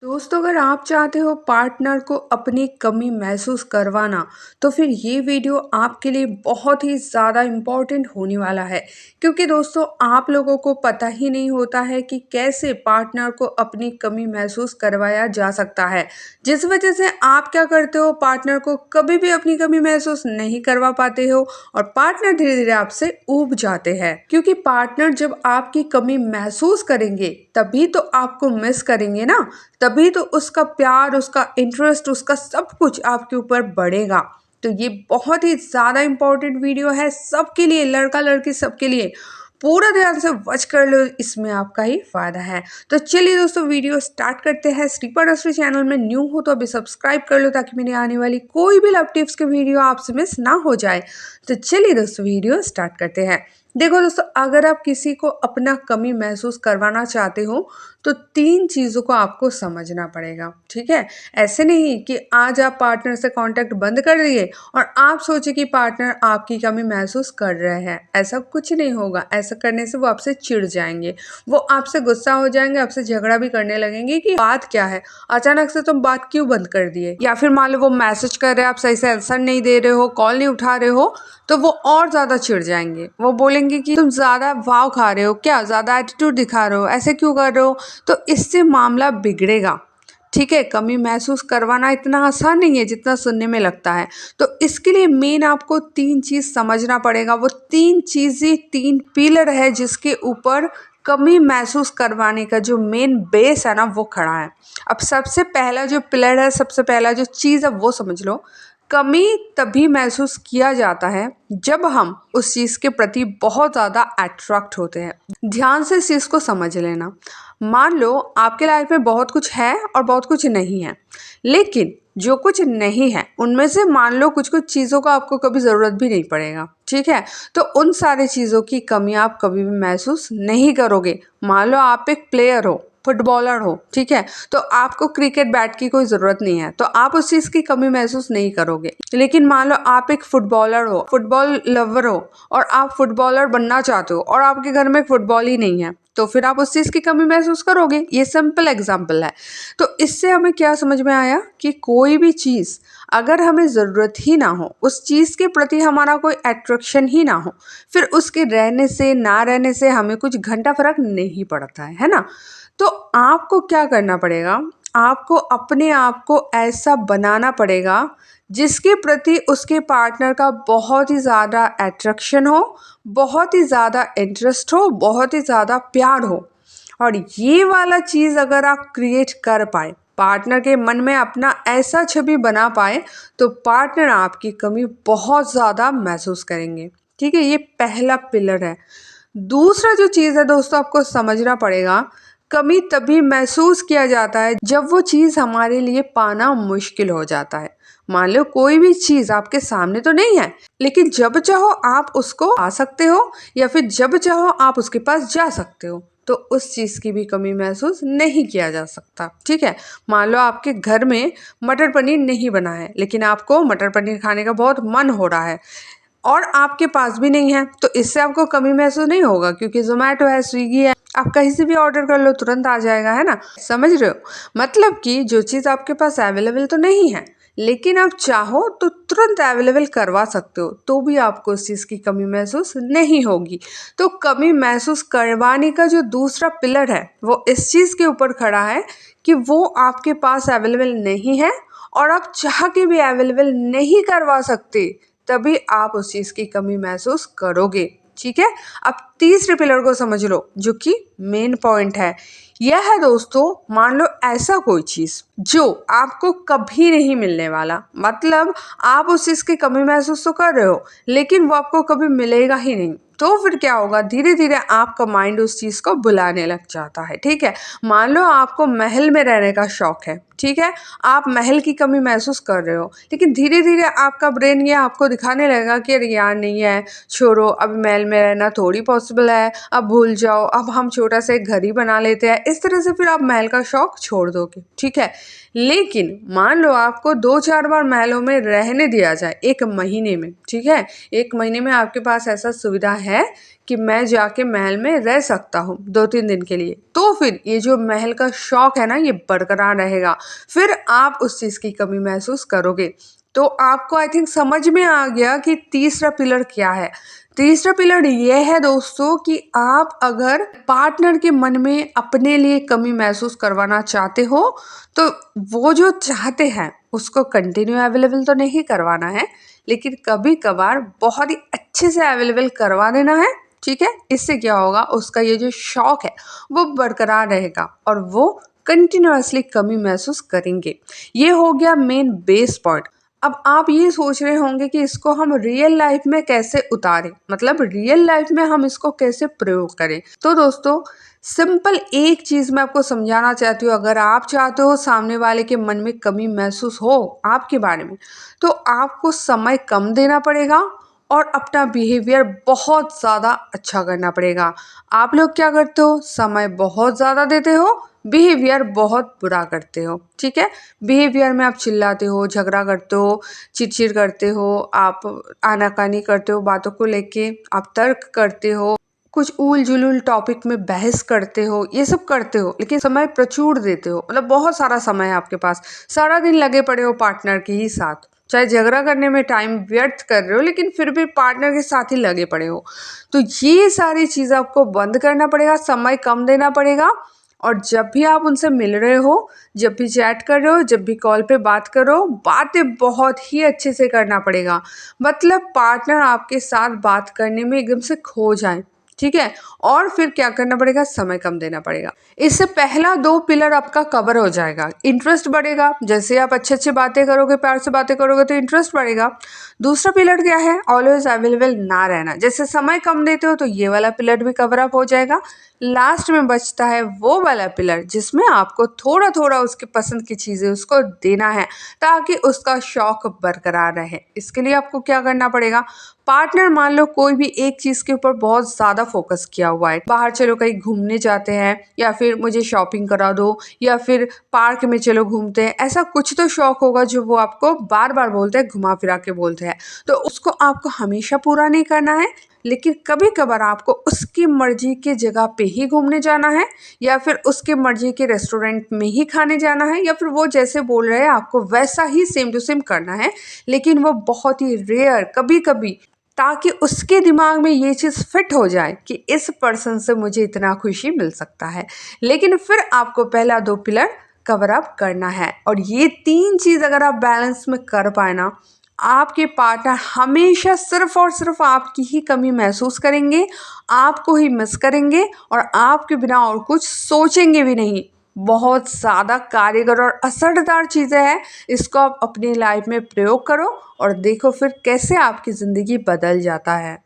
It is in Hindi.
दोस्तों, अगर आप चाहते हो पार्टनर को अपनी कमी महसूस करवाना, तो फिर ये वीडियो आपके लिए बहुत ही ज़्यादा इम्पोर्टेंट होने वाला है। क्योंकि दोस्तों, आप लोगों को पता ही नहीं होता है कि कैसे पार्टनर को अपनी कमी महसूस करवाया जा सकता है। जिस वजह से आप क्या करते हो, पार्टनर को कभी भी अपनी कमी महसूस नहीं करवा पाते हो और पार्टनर धीरे धीरे आपसे ऊब जाते हैं। क्योंकि पार्टनर जब आपकी कमी महसूस करेंगे तभी तो आपको मिस करेंगे ना, तभी तो उसका प्यार, उसका इंटरेस्ट, उसका सब कुछ आपके ऊपर बढ़ेगा। तो ये बहुत ही ज़्यादा इम्पोर्टेंट वीडियो है सबके लिए, लड़का लड़की सबके लिए। पूरा ध्यान से वॉच कर लो, इसमें आपका ही फायदा है। तो चलिए दोस्तों, वीडियो स्टार्ट करते हैं। श्रीपा डॉक्टर चैनल में न्यू हो तो अभी सब्सक्राइब कर लो, ताकि मेरी आने वाली कोई भी लव टिप्स के वीडियो आपसे मिस ना हो जाए। तो चलिए दोस्तों, वीडियो स्टार्ट करते हैं। देखो दोस्तों, अगर आप किसी को अपना कमी महसूस करवाना चाहते हो तो 3 चीज़ों को आपको समझना पड़ेगा, ठीक है? ऐसे नहीं कि आज आप पार्टनर से कांटेक्ट बंद कर दिए और आप सोचे कि पार्टनर आपकी कमी महसूस कर रहे हैं। ऐसा कुछ नहीं होगा। ऐसा करने से वो आपसे चिढ़ जाएंगे, वो आपसे गुस्सा हो जाएंगे, आपसे झगड़ा भी करने लगेंगे कि बात क्या है, अचानक से तुम बात क्यों बंद कर दिए। या फिर मान लो वो मैसेज कर रहे हैं, आप सही से आंसर नहीं दे रहे हो, कॉल नहीं उठा रहे हो, तो वो और ज़्यादा चिढ़ जाएंगे। वो बोलेंगे कि तुम ज़्यादा भाव खा रहे हो क्या, ज़्यादा एटीट्यूड दिखा रहे हो, ऐसे क्यों कर रहे हो। तो इससे मामला बिगड़ेगा। ठीक है, कमी महसूस करवाना इतना आसान नहीं है जितना सुनने में लगता है। तो इसके लिए मेन आपको 3 चीज़ समझना पड़ेगा। वो 3 चीज़ें, 3 पिलर है जिसके ऊपर कमी महसूस करवाने का जो मेन बेस है ना, वो खड़ा है। अब सबसे पहला जो पिलर है, सबसे पहला जो चीज़ है, वो समझ लो। कमी तभी महसूस किया जाता है जब हम उस चीज़ के प्रति बहुत ज़्यादा अट्रैक्ट होते हैं। ध्यान से इस चीज़ को समझ लेना। मान लो आपके लाइफ में बहुत कुछ है और बहुत कुछ नहीं है, लेकिन जो कुछ नहीं है उनमें से मान लो कुछ कुछ चीज़ों का आपको कभी ज़रूरत भी नहीं पड़ेगा, ठीक है? तो उन सारी चीज़ों की कमी आप कभी भी महसूस नहीं करोगे। मान लो आप एक प्लेयर हो, फुटबॉलर हो, ठीक है? तो आपको क्रिकेट बैट की कोई ज़रूरत नहीं है, तो आप उस चीज़ की कमी महसूस नहीं करोगे। लेकिन मान लो आप एक फुटबॉलर हो, फुटबॉल लवर हो और आप फुटबॉलर बनना चाहते हो और आपके घर में फुटबॉल ही नहीं है, तो फिर आप उस चीज़ की कमी महसूस करोगे। ये सिंपल एग्जाम्पल है। तो इससे हमें क्या समझ में आया कि कोई भी चीज़ अगर हमें ज़रूरत ही ना हो, उस चीज़ के प्रति हमारा कोई अट्रैक्शन ही ना हो, फिर उसके रहने से ना रहने से हमें कुछ घंटा फर्क नहीं पड़ता है ना? तो आपको क्या करना पड़ेगा, आपको अपने आप को ऐसा बनाना पड़ेगा जिसके प्रति उसके पार्टनर का बहुत ही ज़्यादा अट्रैक्शन हो, बहुत ही ज़्यादा इंटरेस्ट हो, बहुत ही ज़्यादा प्यार हो। और ये वाला चीज़ अगर आप क्रिएट कर पाए, पार्टनर के मन में अपना ऐसा छवि बना पाए, तो पार्टनर आपकी कमी बहुत ज़्यादा महसूस करेंगे। ठीक है, ये पहला पिलर है। दूसरा जो चीज़ है दोस्तों, आपको समझना पड़ेगा, कमी तभी महसूस किया जाता है जब वो चीज़ हमारे लिए पाना मुश्किल हो जाता है। मान लो कोई भी चीज़ आपके सामने तो नहीं है, लेकिन जब चाहो आप उसको पा सकते हो, या फिर जब चाहो आप उसके पास जा सकते हो, तो उस चीज़ की भी कमी महसूस नहीं किया जा सकता। ठीक है, मान लो आपके घर में मटर पनीर नहीं बना है, लेकिन आपको मटर पनीर खाने का बहुत मन हो रहा है और आपके पास भी नहीं है, तो इससे आपको कमी महसूस नहीं होगा, क्योंकि जोमेटो है, स्विगी है, आप कहीं से भी ऑर्डर कर लो, तुरंत आ जाएगा, है ना? समझ रहे हो? मतलब कि जो चीज़ आपके पास अवेलेबल तो नहीं है, लेकिन आप चाहो तो तुरंत अवेलेबल करवा सकते हो, तो भी आपको उस चीज़ की कमी महसूस नहीं होगी। तो कमी महसूस करवाने का जो दूसरा पिलर है, वो इस चीज़ के ऊपर खड़ा है कि वो आपके पास अवेलेबल नहीं है और आप चाह के भी अवेलेबल नहीं करवा सकते, तभी आप उस चीज़ की कमी महसूस करोगे। ठीक है, अब तीसरे पिलर को समझ लो, जो कि मेन पॉइंट है। यह है दोस्तों, मान लो ऐसा कोई चीज़ जो आपको कभी नहीं मिलने वाला, मतलब आप उस चीज़ की कमी महसूस तो कर रहे हो, लेकिन वो आपको कभी मिलेगा ही नहीं, तो फिर क्या होगा, धीरे धीरे आपका माइंड उस चीज़ को बुलाने लग जाता है। ठीक है, मान लो आपको महल में रहने का शौक है, ठीक है, आप महल की कमी महसूस कर रहे हो, लेकिन धीरे धीरे आपका ब्रेन ये आपको दिखाने लगेगा कि अरे यार नहीं है, छोड़ो, अब महल में रहना थोड़ी पॉसिबल है, अब भूल जाओ, अब हम छोटा सा एक घर ही बना लेते हैं। इस तरह से फिर आप महल का शौक छोड़ दोगे। ठीक है, लेकिन मान लो आपको 2-4 बार महलों में रहने दिया जाए 1 महीने में, ठीक है, 1 महीने में आपके पास ऐसा सुविधा है कि मैं जाके महल में रह सकता हूँ 2-3 दिन के लिए, तो फिर ये जो महल का शौक है ना ये बरकरार रहेगा। फिर आप उस चीज़ की कमी महसूस करोगे। तो आपको आई थिंक समझ में आ गया कि तीसरा पिलर क्या है। तीसरा पिलर ये है दोस्तों कि आप अगर पार्टनर के मन में अपने लिए कमी महसूस करवाना चाहते हो, तो वो जो चाहते हैं उसको कंटिन्यू अवेलेबल तो नहीं करवाना है, लेकिन कभी कभार बहुत ही अच्छे से अवेलेबल करवा देना है। ठीक है, इससे क्या होगा, उसका ये जो शौक है वो बरकरार रहेगा और वो कंटिन्यूअसली कमी महसूस करेंगे। ये हो गया मेन बेस पॉइंट। अब आप ये सोच रहे होंगे कि इसको हम रियल लाइफ में कैसे उतारें, मतलब रियल लाइफ में हम इसको कैसे प्रयोग करें। तो दोस्तों सिंपल एक चीज मैं आपको समझाना चाहती हूँ। अगर आप चाहते हो सामने वाले के मन में कमी महसूस हो आपके बारे में, तो आपको समय कम देना पड़ेगा और अपना बिहेवियर बहुत ज़्यादा अच्छा करना पड़ेगा। आप लोग क्या करते हो, समय बहुत ज़्यादा देते हो, बिहेवियर बहुत बुरा करते हो। ठीक है, बिहेवियर में आप चिल्लाते हो, झगड़ा करते हो, चिड़चिड़ करते हो, आप आनाकानी करते हो बातों को लेके, आप तर्क करते हो, कुछ ऊल जुलूल टॉपिक में बहस करते हो, ये सब करते हो, लेकिन समय प्रचुर देते हो। मतलब बहुत सारा समय है आपके पास, सारा दिन लगे पड़े हो पार्टनर के ही साथ, चाहे झगड़ा करने में टाइम व्यर्थ कर रहे हो लेकिन फिर भी पार्टनर के साथ ही लगे पड़े हो। तो ये सारी चीज़ आपको बंद करना पड़ेगा, समय कम देना पड़ेगा। और जब भी आप उनसे मिल रहे हो, जब भी चैट कर रहे हो, जब भी कॉल पे बात करो, बातें बहुत ही अच्छे से करना पड़ेगा। मतलब पार्टनर आपके साथ बात करने में एकदम से खो जाए। ठीक है, और फिर क्या करना पड़ेगा, समय कम देना पड़ेगा। इससे पहला 2 पिलर आपका कवर हो जाएगा। इंटरेस्ट बढ़ेगा, जैसे आप अच्छे अच्छे बातें करोगे, प्यार से बातें करोगे तो इंटरेस्ट बढ़ेगा। दूसरा पिलर क्या है, ऑलवेज अवेलेबल ना रहना। जैसे समय कम देते हो तो ये वाला पिलर भी कवर अप हो जाएगा। लास्ट में बचता है वो वाला पिलर जिसमें आपको थोड़ा थोड़ा उसकी पसंद की चीज़ें उसको देना है ताकि उसका शौक बरकरार रहे। इसके लिए आपको क्या करना पड़ेगा, पार्टनर मान लो कोई भी एक चीज़ के ऊपर बहुत ज़्यादा फोकस किया हुआ है, बाहर चलो कहीं घूमने जाते हैं, या फिर मुझे शॉपिंग करा दो, या फिर पार्क में चलो घूमते हैं, ऐसा कुछ तो शौक होगा जो वो आपको बार बार बोलते हैं, घुमा फिरा के बोलते हैं। तो उसको आपको हमेशा पूरा नहीं करना है, लेकिन कभी कभार आपको उसकी मर्जी के जगह पे ही घूमने जाना है, या फिर उसके मर्जी के रेस्टोरेंट में ही खाने जाना है, या फिर वो जैसे बोल रहे हैं आपको वैसा ही सेम टू सेम करना है, लेकिन वो बहुत ही रेयर कभी कभी, ताकि उसके दिमाग में ये चीज़ फिट हो जाए कि इस पर्सन से मुझे इतना खुशी मिल सकता है। लेकिन फिर आपको पहला 2 पिलर कवर अप करना है, और ये 3 चीज़ अगर आप बैलेंस में कर पाए ना, आपके पार्टनर हमेशा सिर्फ और सिर्फ आपकी ही कमी महसूस करेंगे, आपको ही मिस करेंगे और आपके बिना और कुछ सोचेंगे भी नहीं। बहुत ज़्यादा कारगर और असरदार चीज़ें हैं, इसको आप अपनी लाइफ में प्रयोग करो और देखो फिर कैसे आपकी ज़िंदगी बदल जाता है।